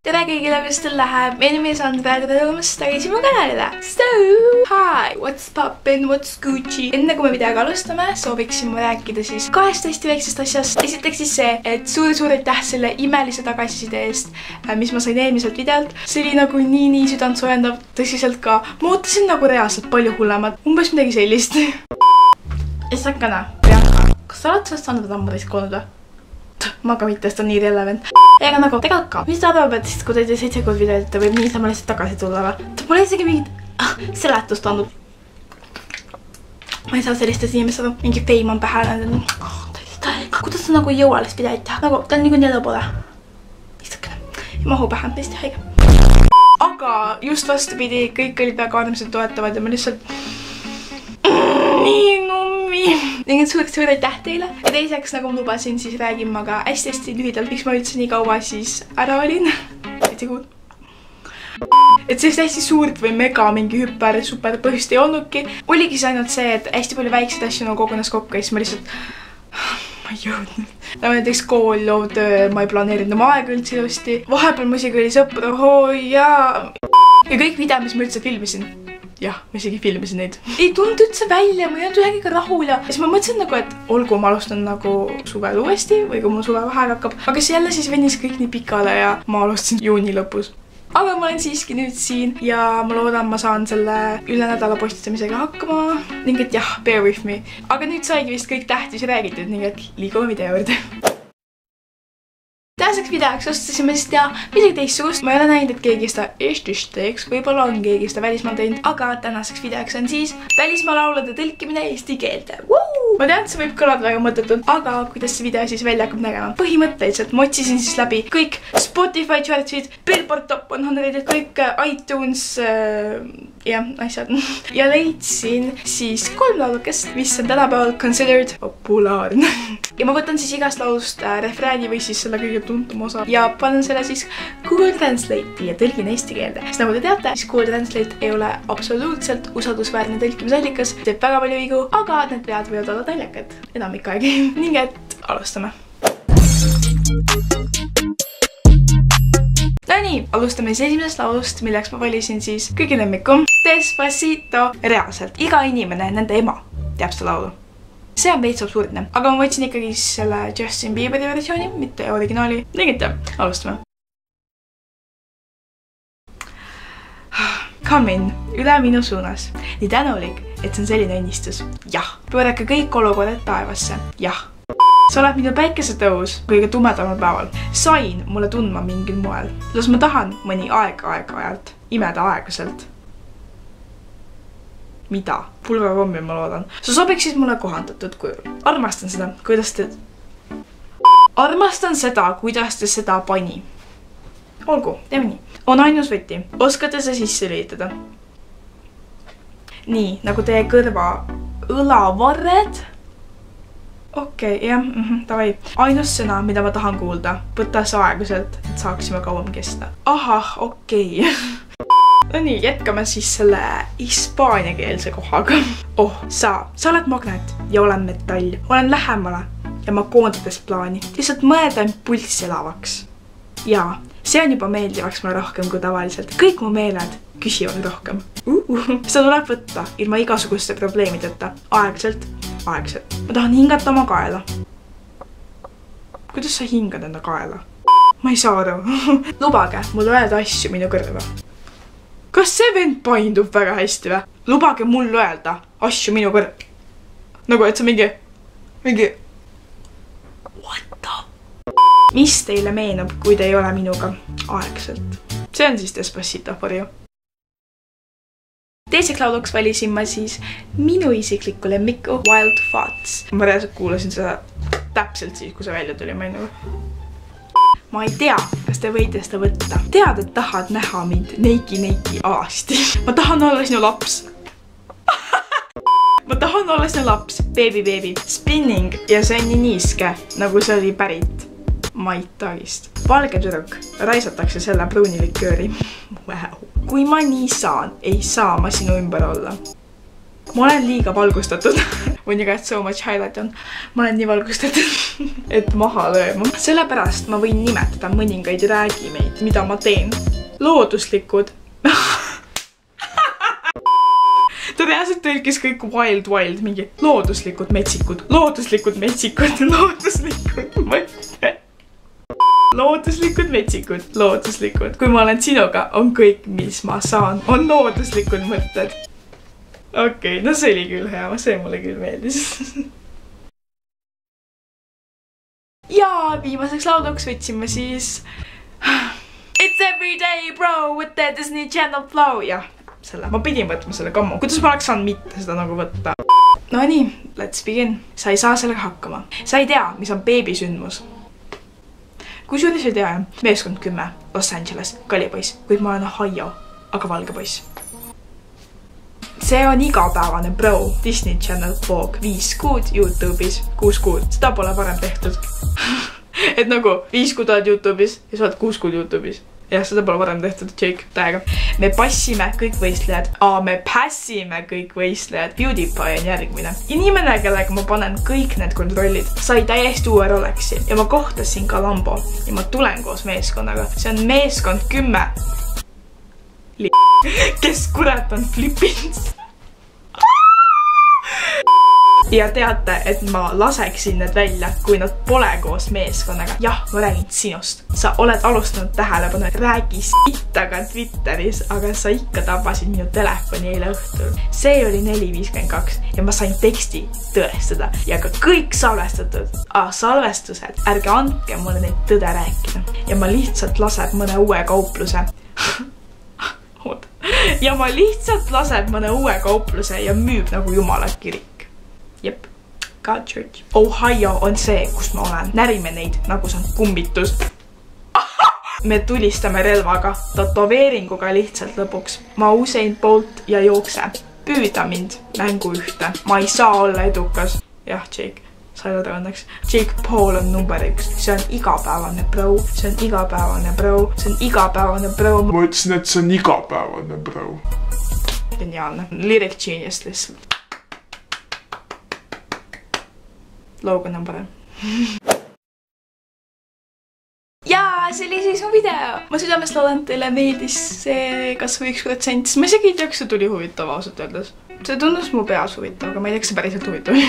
tere kõigile, kuidas teil läheb? Meie nimi on Sandra ja tere tulemast tagasi mu kanalile. So, hi, what's poppin', what's Gucci? Enne kui me videoga alustame, sooviksin ma rääkida siis kahest hästi väiksest asjast. Esiteks siis see, et suur aitäh selle imelise tagasiside eest, mis ma sain eelmiselt videolt. See oli nagu nii südant soojendav, tõsiselt ka. Ma ootasin nagu reaalselt palju hullemat, umbes midagi sellist. Esakana, Bianca, kas sa oled sellest Sandra Tammarist kuulnud või? Ma ka mitte, sest on nii relevant. Ega nagu tegelikult ka. Mis ta arvab, et siis kui ta 7 kuud videolt võib niisama lihtsalt tagasi tulla või? Ta pole isegi mingit seletust andnud. Ma ei saa sellistest inimest aru. Mingi feim on pähe. Kuidas ta nagu ei jõua alles videoid teha? Nagu ta on nii elu pole. Istakene. Ja mahu pähe. Hästi haige. Aga just vastupidi, kõik olid väga armsad toetavad ja ma lihtsalt nii nummi. Ning suur aitäh teile. Ja teiseks, nagu ma lubasin, siis räägin ma ka hästi lühidalt, miks ma üldse nii kaua siis ära olin. Et sellist hästi suurt või mega mingi super põhjust ei olnudki. Oligi see ainult see, et hästi palju väikseid asju nagu kogunes kokku ja siis ma lihtsalt ma ei jõudnud. Nagu näiteks kool, loovtöö, ma ei planeerinud oma aega üldse ilusti. Vahepeal mu isegi oli sõpru, ja kõik video, mis ma üldse filmisin. Jah, ma isegi filmisin neid. Ei tulnud üldse välja, ma ei olnud ühegiga rahul ja siis ma mõtlesin nagu, et olgu, ma alustan nagu suvel uuesti või kui mul suve vaheaeg hakkab. Aga siis jälle siis venis kõik nii pikale ja ma alustasin juuni lõpus. Aga ma olen siiski nüüd siin ja ma loodan, ma saan selle üle nädala postitamisega hakkama. Ning et jah, bear with me. Aga nüüd saigi vist kõik tähtis räägitud, ning et liigume video juurde. Tänaseks videoks otsustasime siis teha midagi teistsugust. Ma ei ole näinud, et keegi seda Eestist teeks, võib-olla on keegi seda välismaal teinud, aga tänaseks videoks on siis välismaa laulude tõlkimine eesti keelde. Ma tean, et see võib kõlada väga mõttetult, aga kuidas see video siis välja hakkab nägema? Põhimõtteliselt ma otsisin siis läbi kõik Spotify chartsid, Billboard Top 100, kõik iTunes asjad. Ja leidsin siis 3 laulukest, mis on tänapäeval considered populaarne. Ja ma võtan siis igast laulust refrääni või siis selle kõige tuntum osa ja panen selle siis Google Translate'i ja tõlgin eesti keelde. Sest nagu te teate, siis Google Translate ei ole absoluutselt usaldusväärne tõlkimisallikas. Teeb väga palju vigu, aga need vead võivad olla naljakad enamik aegi. Ning et alustame. No nii, alustame siis esimesest laulust, milleks ma valisin siis kõige lemmikum Despacito. Reaalselt, iga inimene, nende ema teab seda laulu. See on veits absurdne, aga ma võtsin ikkagi selle Justin Bieberi versiooni, mitte originaali. Tegite, alustame. Come in, üle minu suunas. Nii tänulik, et see on selline õnnistus. Jah. Pöörake kõik olukorrad päevasse. Jah. Sa oled minu päikesetõus kõige tumedamal päeval. Sain mulle tundma mingil moel. Las ma tahan mõni aeg-ajalt, imeda aeglaselt. Mida? Pulga kommi ma loodan. Sa sobiksid mulle kohandatud kujul. Armastan seda, kuidas te seda pani. Olgu, teeme nii. On ainus võti. Oskate sa sisse lülitada? Nii, nagu teie kõrva õlavarred. Okei, jah, davai. Ainus sõna, mida ma tahan kuulda. Võta see aeglaselt, et saaksime kauem kesta. Ahah, okei. No nii, jätkame siis selle hispaaniakeelse kohaga. Sa oled magnet ja olen metall. Olen lähemale ja ma koondades plaani. Lihtsalt mõelda impulss elavaks. Jaa, see on juba meeldivaks mulle rohkem kui tavaliselt. Kõik mu meeled küsivad rohkem. Seda tuleb võtta ilma igasuguste probleemideta. Aeglaselt. Ma tahan hingata oma kaela. Kuidas sa hingad enda kaela? Ma ei saa aru. Lubage mul öelda asju minu kõrva. Kas see vend paindub väga hästi või? Lubage mul öelda asju minu kõrv. Nagu, et see mingi... What the... Mis teile meenub, kui te ei ole minuga aegselt? See on siis Despacito for you. Teiseks lauluks valisin ma siis minu isiklikku lemmiku Wild Thoughts. Ma reaalselt kuulasin seda täpselt siis, kui see välja tuli. Ma ei tea, kas te võite seda võtta. Tead, et tahad näha mind neiki alasti. Ma tahan olla sinu laps. Ma tahan olla sinu laps. Baby. Spinning. Ja see on nii niiske, nagu see oli pärit Mait Tagist. Valge tüdruk. Raisatakse selle pruunilikööri. Wow. Kui ma nii saan, ei saa ma sinu ümber olla. ma olen liiga valgustatud. When you got so much highlight on. Ma olen nii valgustatud, et maha lööma. Sellepärast ma võin nimetada mõningaid räägimeid, mida ma teen. Looduslikud. Ta reaalselt tõlkis kõik wild, mingi looduslikud metsikud, looduslikud metsikud, looduslikud mõtted. Looduslikud metsikud, looduslikud. Kui ma olen sinuga, on kõik, mis ma saan, on looduslikud mõtted. Okei, no see oli küll hea, see mulle küll meeldis. Ja viimaseks lauluks võtsime siis It's every day, bro, with the Disney Channel flow. Jah, selle. Ma pidin võtma selle kammu. Kuidas ma oleks saanud mitte seda nagu võtta? No nii, let's begin. Sa ei saa sellega hakkama. Sa ei tea, mis on beebisündmus. Kui sul ei tea, meeskond 10, Los Angeles, Kalipoiss, kuid ma olen Ohio, aga valge poiss. See on igapäevane bro, Disney Channel Vogue, 5 kuud YouTube'is, 6 kuud, seda pole varem tehtud. Et nagu 5 kuud oled YouTube'is ja sa oled 6 kuud YouTube'is. Jah, seda pole varem tehtud, Jake, täiega. Me passime kõik võistlejad. Me passime kõik võistlejad. PewDiePie on järgmine. Inimene, kellega ma panen kõik need kontrollid, sai täiesti uue Rolexi. Ja ma kohtasin ka Lambo. Ja ma tulen koos meeskonnaga. See on meeskond 10. Kes kurat on flipinud. Ja teate, et ma laseksin need välja, kui nad pole koos meeskonnaga. Jah, ma räägin sinust. Sa oled alustanud tähelepanu, räägi sittaga Twitteris, aga sa ikka tabasid minu telefoni eile õhtul. See oli 4.52 ja ma sain teksti tõestada ja ka kõik salvestatud. Salvestused, ärge andke mulle neid tõde rääkida. Ja ma lihtsalt laseb mõne uue kaupluse. Ja ma lihtsalt laseb mõne uue kaupluse ja müüb nagu Jumala kirik. Jep, God Church. Ohio on see, kus ma olen. Närime neid, nagu see on kummitus. Me tulistame relvaga, tatoveeringuga lihtsalt lõpuks. Ma Usain Bolt ja jookse. Püüda mind mängu ühte. Ma ei saa olla edukas. Jah, Jake, sa ei ole õnneks. Jake Paul on number 1. See on igapäevane bro. See on igapäevane bro. See on igapäevane bro. Ma ütlesin, et see on igapäevane bro. Geniaalne. Lyric genius lihtsalt. Logan on parem. Ja see oli siis mu video. Ma südamest loodan, teile meeldis see kas või 1%. Ma isegi ei tea, kas see tuli huvitav ausalt öeldes. See tundus mu peas huvitav, aga ma ei tea, kas see päriselt huvitav.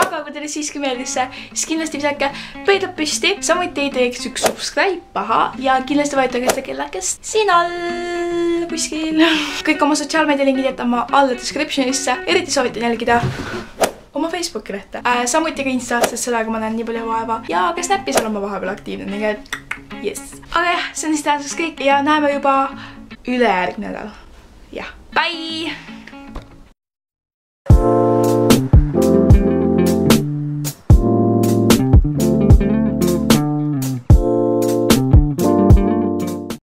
Aga kui teile siiski meeldis see, siis kindlasti visake pöidlad püsti. Samuti ei teeks üks subscribe paha ja kindlasti vajutage seda kellakest siin all kuskil. Kõik oma sotsiaalmeedia lingid jätan ma alla descriptionisse. Eriti soovitan jälgida oma Facebooki lehte. Samuti ka Instast, sest sellega ma näen nii palju vaeva. Ja ka Snapis olen ma vahepeal aktiivne, nii et yes. Aga jah, see on siis tänaseks kõik ja näeme juba ülejärgmine nädal. Jah, bye!